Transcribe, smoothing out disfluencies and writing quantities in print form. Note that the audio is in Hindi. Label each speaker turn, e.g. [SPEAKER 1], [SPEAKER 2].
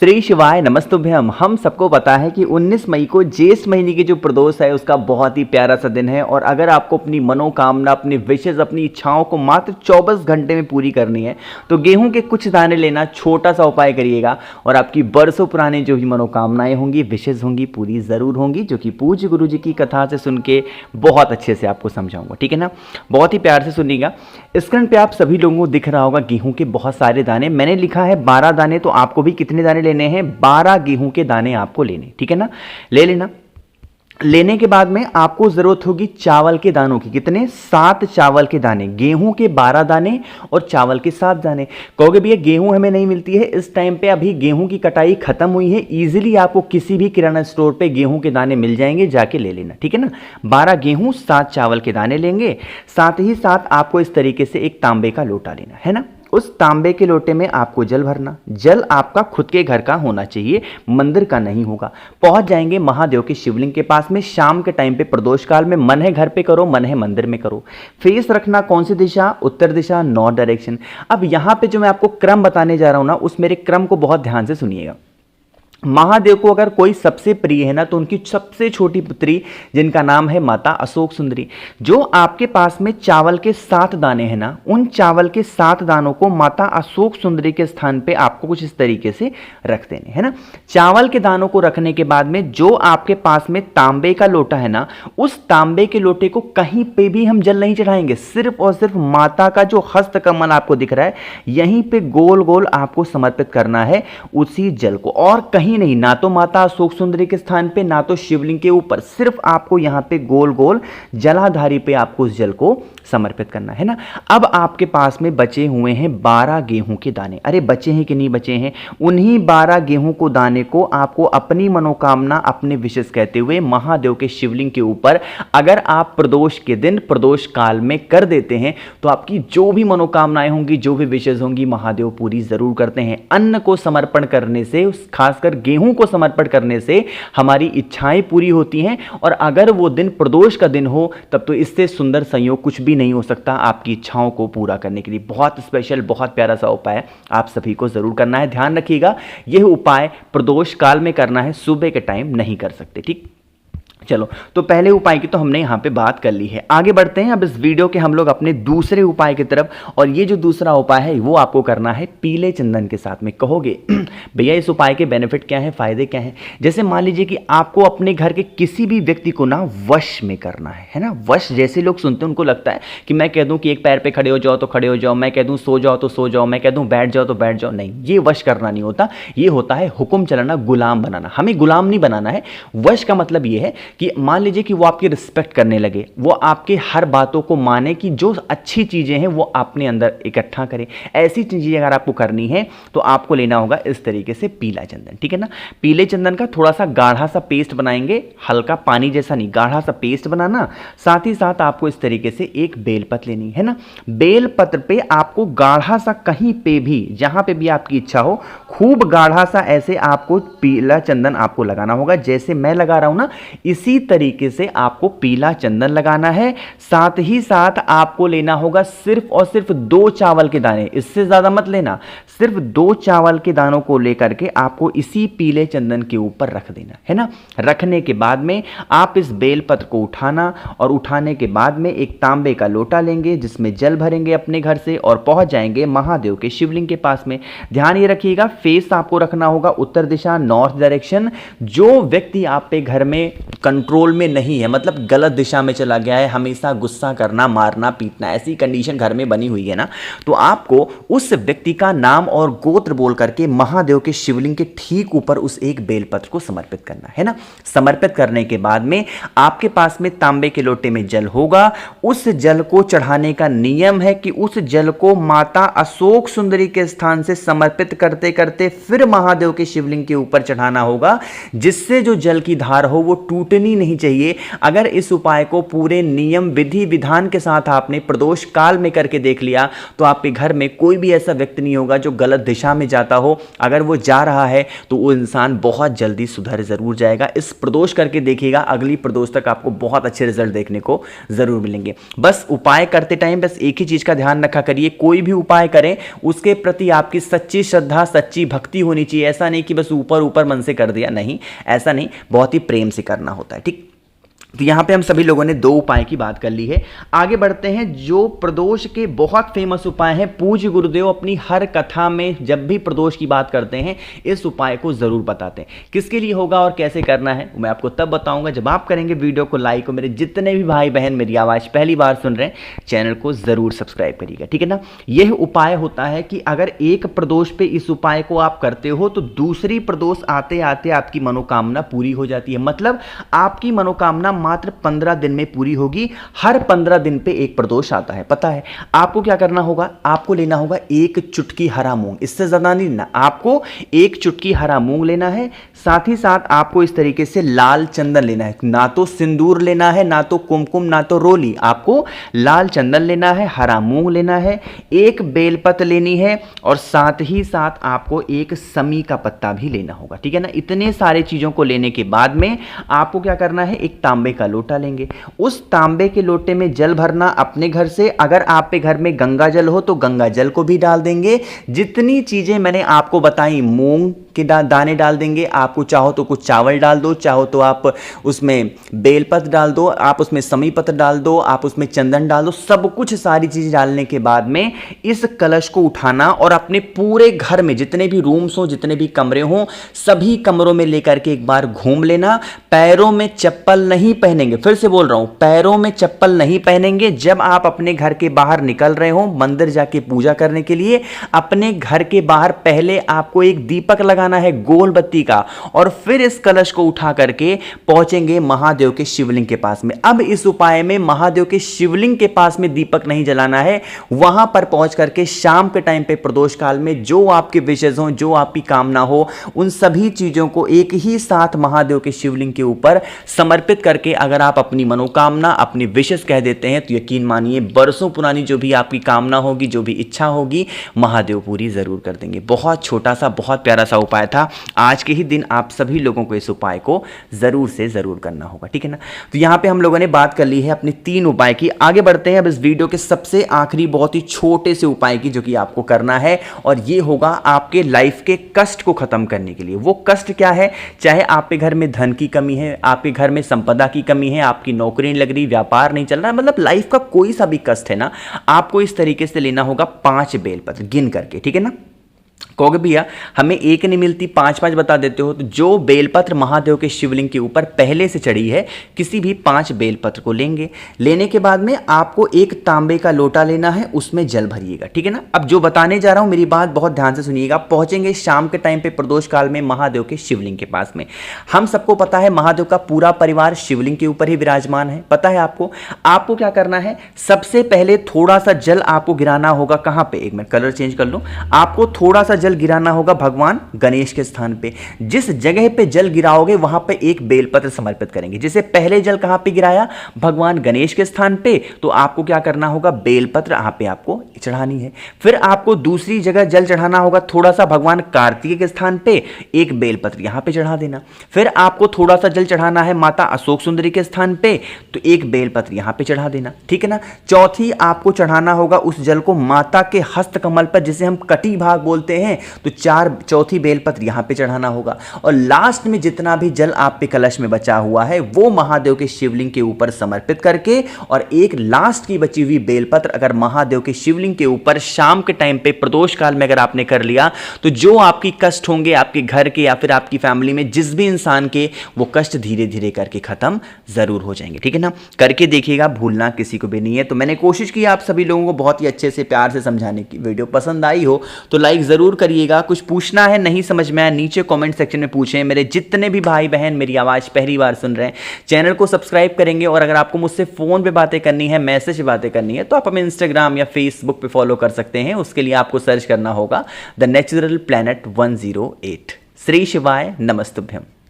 [SPEAKER 1] श्री शिवाय नमस्तुभ्यम। हम सबको पता है कि 19 मई को ज्येष्ठ महीने की जो प्रदोष है उसका बहुत ही प्यारा सा दिन है। और अगर आपको अपनी मनोकामना, अपनी विशेष, अपनी इच्छाओं को मात्र 24 घंटे में पूरी करनी है तो गेहूं के कुछ दाने लेना, छोटा सा उपाय करिएगा और आपकी बरसों पुरानी जो भी मनोकामनाएं होंगी, विशेष होंगी, पूरी ज़रूर होंगी, जो कि पूज्य गुरु जी की कथा से सुन के बहुत अच्छे से आपको समझाऊंगा। ठीक है ना, बहुत ही प्यार से सुनिएगा। स्क्रीन पे आप सभी लोगों को दिख रहा होगा गेहूं के बहुत सारे दाने। मैंने लिखा है 12 दाने, तो आपको भी कितने दाने लेने हैं? 12 गेहूं के दाने आपको लेने। ठीक है ना, ले लेना। लेने के बाद में आपको जरूरत होगी चावल के दानों की। कितने? 7 चावल के दाने। गेहूं के 12 दाने और चावल के 7 दाने। कहोगे भैया गेहूं हमें नहीं मिलती है इस टाइम पे, अभी गेहूं की कटाई खत्म हुई है। इजीली आपको किसी भी किराना स्टोर पे गेहूं के दाने मिल जाएंगे, जाके ले लेना। ठीक है ना, 12 गेहूं 7 चावल के दाने लेंगे। साथ ही साथ आपको इस तरीके से एक तांबे का लोटा लेना है ना। उस तांबे के लोटे में आपको जल भरना। जल आपका खुद के घर का होना चाहिए, मंदिर का नहीं होगा। पहुंच जाएंगे महादेव के शिवलिंग के पास में। शाम के टाइम पे प्रदोष काल में, मन है घर पे करो, मन है मंदिर में करो। फेस रखना कौन सी दिशा? उत्तर दिशा, नॉर्थ डायरेक्शन। अब यहां पे जो मैं आपको क्रम बताने जा रहा हूं ना, उस मेरे क्रम को बहुत ध्यान से सुनिएगा। महादेव को अगर कोई सबसे प्रिय है ना, तो उनकी सबसे छोटी पुत्री जिनका नाम है माता अशोक सुंदरी, जो आपके पास में चावल के 7 दाने हैं ना, उन चावल के 7 दानों को माता अशोक सुंदरी के स्थान पे आपको कुछ इस तरीके से रख देने है ना। चावल के दानों को रखने के बाद में जो आपके पास में तांबे का लोटा है ना, उस तांबे के लोटे को कहीं पे भी हम जल नहीं चढ़ाएंगे। सिर्फ और सिर्फ माता का जो हस्त कमल आपको दिख रहा है, यहीं पे गोल गोल आपको समर्पित करना है उसी जल को, और कहीं नहीं। ना तो माता अशोक सुंदरी के स्थान पे, ना तो शिवलिंग के ऊपर, सिर्फ आपको यहां पे गोल गोल जलाधारी पे आपको उस जल को समर्पित करना है ना। अब आपके पास में बचे हुए हैं 12 गेहूं के दाने। अरे बचे हैं कि नहीं बचे हैं? उन्हीं 12 गेहूं को दाने को आपको अपनी मनोकामना, अपने विशेष कहते हुए महादेव के शिवलिंग के ऊपर अगर आप प्रदोष के दिन, प्रदोष काल में कर देते हैं तो आपकी जो भी मनोकामनाएं होंगी, जो भी विशेष होंगी, महादेव पूरी जरूर करते हैं। अन्न को समर्पण करने से, खासकर गेहूं को समर्पण करने से हमारी इच्छाएं पूरी होती हैं। और अगर वो दिन प्रदोष का दिन हो, तब तो इससे सुंदर संयोग कुछ भी नहीं हो सकता आपकी इच्छाओं को पूरा करने के लिए। बहुत स्पेशल, बहुत प्यारा सा उपाय आप सभी को जरूर करना है। ध्यान रखिएगा, यह उपाय प्रदोष काल में करना है, सुबह के टाइम नहीं कर सकते। ठीक, चलो, तो पहले उपाय की तो हमने यहाँ पे बात कर ली है। आगे बढ़ते हैं अब इस वीडियो के हम लोग अपने दूसरे उपाय की तरफ। और ये जो दूसरा उपाय है वो आपको करना है पीले चंदन के साथ में। कहोगे भैया इस उपाय के बेनिफिट क्या है, फायदे क्या हैं? जैसे मान लीजिए कि आपको अपने घर के किसी भी व्यक्ति को ना वश में करना है ना। वश जैसे लोग सुनते हैं उनको लगता है कि मैं कह दूं कि एक पैर पे खड़े हो जाओ तो खड़े हो जाओ, मैं कह दूं सो जाओ तो सो जाओ, मैं कह दूं बैठ जाओ तो बैठ जाओ। नहीं, ये वश करना नहीं होता। ये होता है हुक्म चलाना, गुलाम बनाना। हमें गुलाम नहीं बनाना है। वश का मतलब ये है कि मान लीजिए कि वो आपकी रिस्पेक्ट करने लगे, वो आपके हर बातों को माने, कि जो अच्छी चीजें हैं वो अपने अंदर इकट्ठा करें। ऐसी चीजें अगर आपको करनी है तो आपको लेना होगा इस तरीके से पीला चंदन। ठीक है ना, पीले चंदन का थोड़ा सा गाढ़ा सा पेस्ट बनाएंगे, हल्का पानी जैसा नहीं, गाढ़ा सा पेस्ट बनाना। साथ ही साथ आपको इस तरीके से एक बेलपत्र लेनी है ना। बेलपत्र पे आपको गाढ़ा सा, कहीं पे भी जहां पे भी आपकी इच्छा हो, खूब गाढ़ा सा ऐसे आपको पीला चंदन आपको लगाना होगा। जैसे मैं लगा रहा हूं ना, इसी तरीके से आपको पीला चंदन लगाना है। साथ ही साथ आपको लेना होगा सिर्फ और सिर्फ 2 चावल के दाने, इससे ज्यादा मत लेना। सिर्फ 2 चावल के दानों को लेकर के आपको इसी पीले चंदन के ऊपर रख देना है ना। रखने के बाद में आप इस बेलपत्र को उठाना, और उठाने के बाद में एक तांबे का लोटा लेंगे जिसमें जल भरेंगे अपने घर से, और पहुंच जाएंगे महादेव के शिवलिंग के पास में। ध्यान ये रखिएगा, फेस आपको रखना होगा उत्तर दिशा, नॉर्थ डायरेक्शन। जो व्यक्ति आप पे घर में कंट्रोल में नहीं है, मतलब गलत दिशा में चला गया है, हमेशा गुस्सा करना, मारना, पीटना, ऐसी कंडीशन घर में बनी हुई है ना, तो आपको उस व्यक्ति का नाम और गोत्र बोल करके महादेव के शिवलिंग के ठीक ऊपर उस एक बेलपत्र को समर्पित करना है ना। समर्पित करने के बाद में आपके पास में तांबे के लोटे में जल होगा। उस जल को चढ़ाने का नियम है कि उस जल को माता अशोक सुंदरी के स्थान से समर्पित करते करते फिर महादेव के शिवलिंग के ऊपर चढ़ाना होगा, जिससे जो जल की धार हो वो टूटनी नहीं चाहिए। अगर इस उपाय को पूरे नियम, विधि, विधान के साथ आपने प्रदोष काल में करके देख लिया तो आपके घर में कोई भी ऐसा व्यक्ति नहीं होगा जो गलत दिशा में जाता हो। अगर वो जा रहा है तो वो इंसान बहुत जल्दी सुधर जरूर जाएगा। इस प्रदोष करके देखिएगा, अगली प्रदोष तक आपको बहुत अच्छे रिजल्ट देखने को जरूर मिलेंगे। बस उपाय करते टाइम बस एक ही चीज का ध्यान रखा करिए, कोई भी उपाय करें उसके प्रति आपकी सच्ची श्रद्धा, सच्ची चाहिए, भक्ति होनी चाहिए। ऐसा नहीं कि बस ऊपर ऊपर मन से कर दिया, नहीं, ऐसा नहीं, बहुत ही प्रेम से करना होता है। ठीक, तो यहाँ पे हम सभी लोगों ने 2 उपाय की बात कर ली है। आगे बढ़ते हैं, जो प्रदोष के बहुत फेमस उपाय हैं, पूज्य गुरुदेव अपनी हर कथा में जब भी प्रदोष की बात करते हैं इस उपाय को जरूर बताते हैं। किसके लिए होगा और कैसे करना है मैं आपको तब बताऊंगा जब आप करेंगे वीडियो को लाइक। और मेरे जितने भी भाई बहन मेरी आवाज़ पहली बार सुन रहे हैं चैनल को जरूर सब्सक्राइब करिएगा, ठीक है ना। यह उपाय होता है कि अगर एक प्रदोष पे इस उपाय को आप करते हो तो दूसरी प्रदोष आते आते आपकी मनोकामना पूरी हो जाती है। मतलब आपकी मनोकामना मात्र 15 दिन में पूरी होगी। हर 15 दिन पे एक प्रदोष आता है। पता है आपको क्या करना होगा? आपको लेना होगा 1 चुटकी हरा मूंग, इससे ज्यादा नहीं लेना, आपको 1 चुटकी हरा मूंग लेना है। साथ ही साथ आपको इस तरीके से लाल चंदन लेना है, ना तो सिंदूर लेना है, ना तो कुमकुम, ना तो रोली, आपको लाल चंदन लेना है, हरा मूंग लेना है, 1 बेलपत्र लेनी है और साथ ही साथ आपको 1 समी का पत्ता भी लेना होगा, ठीक है ना। इतने सारे चीजों को लेने के बाद में आपको क्या करना है, एक तांबे का लोटा लेंगे। उस तांबे के लोटे में जल भरना अपने घर से, अगर आप पे घर में गंगा जल हो तो गंगा जल को भी डाल देंगे। जितनी चीजें मैंने आपको बताई, मूंग के दाने डाल देंगे, आपको चाहो तो कुछ चावल डाल दो, चाहो तो आप उसमें बेलपत्र डाल दो, आप उसमें समी पत्र डाल दो, आप उसमें चंदन डाल दो, सब कुछ सारी चीज डालने के बाद में इस कलश को उठाना और अपने पूरे घर में जितने भी रूम्स हो, जितने भी कमरे हो, सभी कमरों में लेकर के एक बार घूम लेना। पैरों में चप्पल नहीं पहनेंगे, फिर से बोल रहा हूं, पैरों में चप्पल नहीं पहनेंगे। जब आप अपने घर के बाहर निकल रहे हो मंदिर जाके पूजा करने के लिए, अपने घर के बाहर पहले आपको एक दीपक लगाना है गोल बत्ती का, और फिर इस कलश को उठा करके पहुंचेंगे महादेव के शिवलिंग के पास में। अब इस उपाय में महादेव के शिवलिंग के पास में दीपक नहीं जलाना है, वहां पर पहुंच करके शाम के टाइम पे प्रदोष काल में जो आपके विशेष हो, जो आपकी कामना हो, उन सभी चीजों को एक ही साथ महादेव के शिवलिंग के ऊपर समर्पित करके अगर आप अपनी मनोकामना, अपनी विशेष कह देते हैं तो यकीन मानिए बरसों पुरानी जो भी आपकी कामना होगी, जो भी इच्छा होगी, महादेव पूरी जरूर कर देंगे। बहुत छोटा सा, बहुत प्यारा सा उपाय था। आज के ही दिन आप सभी लोगों को इस उपाय को जरूर से जरूर करना होगा, ठीक है ना। तो यहां पे हम लोगों ने बात कर ली है अपने 3 उपाय की। आगे बढ़ते हैं अब इस वीडियो के सबसे आखिरी बहुत ही छोटे से उपाय की, जो कि आपको करना है, और ये होगा आपके लाइफ के कष्ट को खत्म करने के लिए। वो कष्ट क्या है? चाहे आपके घर में धन की कमी है, आपके घर में संपदा की कमी है, आपकी नौकरी नहीं लग रही, व्यापार नहीं चल रहा, मतलब लाइफ का कोई सा भी कष्ट है ना, आपको इस तरीके से लेना होगा 5 बेलपत्र गिन करके, ठीक है ना। कहोगे भैया हमें 1 नहीं मिलती, 5-5 बता देते हो, तो जो बेलपत्र महादेव के शिवलिंग के ऊपर पहले से चढ़ी है, किसी भी 5 बेलपत्र को लेंगे। लेने के बाद में आपको 1 तांबे का लोटा लेना है, उसमें जल भरिएगा, ठीक है ना। अब जो बताने जा रहा हूं मेरी बात बहुत ध्यान से सुनिएगा। पहुंचेंगे शाम के टाइम पे प्रदोष काल में महादेव के शिवलिंग के पास में। हम सबको पता है महादेव का पूरा परिवार शिवलिंग के ऊपर ही विराजमान है, पता है आपको क्या करना है? सबसे पहले थोड़ा सा जल आपको गिराना होगा। कहां पे? एक मिनट कलर चेंज कर लो। आपको थोड़ा सा जल गिराना होगा भगवान गणेश के स्थान पे। जिस जगह पे जल गिराओगे वहां पे 1 बेलपत्र समर्पित करेंगे। जैसे पहले जल कहां पे गिराया? भगवान गणेश के स्थान पे, तो आपको क्या करना होगा? बेलपत्र यहां पे आपको चढ़ानी है। फिर आपको दूसरी जगह जल चढ़ाना होगा थोड़ा सा भगवान कार्तिकेय के स्थान पे, 1 बेलपत्र यहां पे चढ़ा देना। फिर आपको थोड़ा सा जल चढ़ाना है माता अशोक सुंदरी के स्थान पे, तो 1 बेलपत्र यहां पे चढ़ा देना, ठीक है ना। चौथी आपको चढ़ाना होगा उस जल को माता के हस्त कमल पर, जिसे हम कटी भाग बोलते हैं, तो चौथी बेलपत्र यहां पे चढ़ाना होगा। और लास्ट में जितना भी जल आप पे कलश में बचा हुआ है वो महादेव के शिवलिंग के ऊपर समर्पित करके, और एक लास्ट की बची हुई बेलपत्र अगर महादेव के शिवलिंग के ऊपर शाम के टाइम पे प्रदोष काल में अगर आपने कर लिया, तो जो आपकी कष्ट होंगे आपके घर के या फिर आपकी फैमिली में जिस भी इंसान के, वो कष्ट धीरे धीरे करके खत्म जरूर हो जाएंगे, ठीक है ना। करके देखिएगा, भूलना किसी को भी नहीं है। तो मैंने कोशिश की आप सभी लोगों को बहुत ही अच्छे से प्यार से समझाने की। वीडियो पसंद आई हो तो लाइक जरूर करिएगा। कुछ पूछना है, नहीं समझ में आया, नीचे कमेंट सेक्शन में पूछें। मेरे जितने भी भाई बहन मेरी आवाज़ पहली बार सुन रहे हैं, चैनल को सब्सक्राइब करेंगे। और अगर आपको मुझसे फ़ोन पे बातें करनी है, मैसेज पे बातें करनी है, तो आप हमें इंस्टाग्राम या फेसबुक पे फॉलो कर सकते हैं। उसके लिए आपको सर्च करना होगा द नेचुरल प्लैनेट 108। श्री शिवाय नमस्तुभ्यम।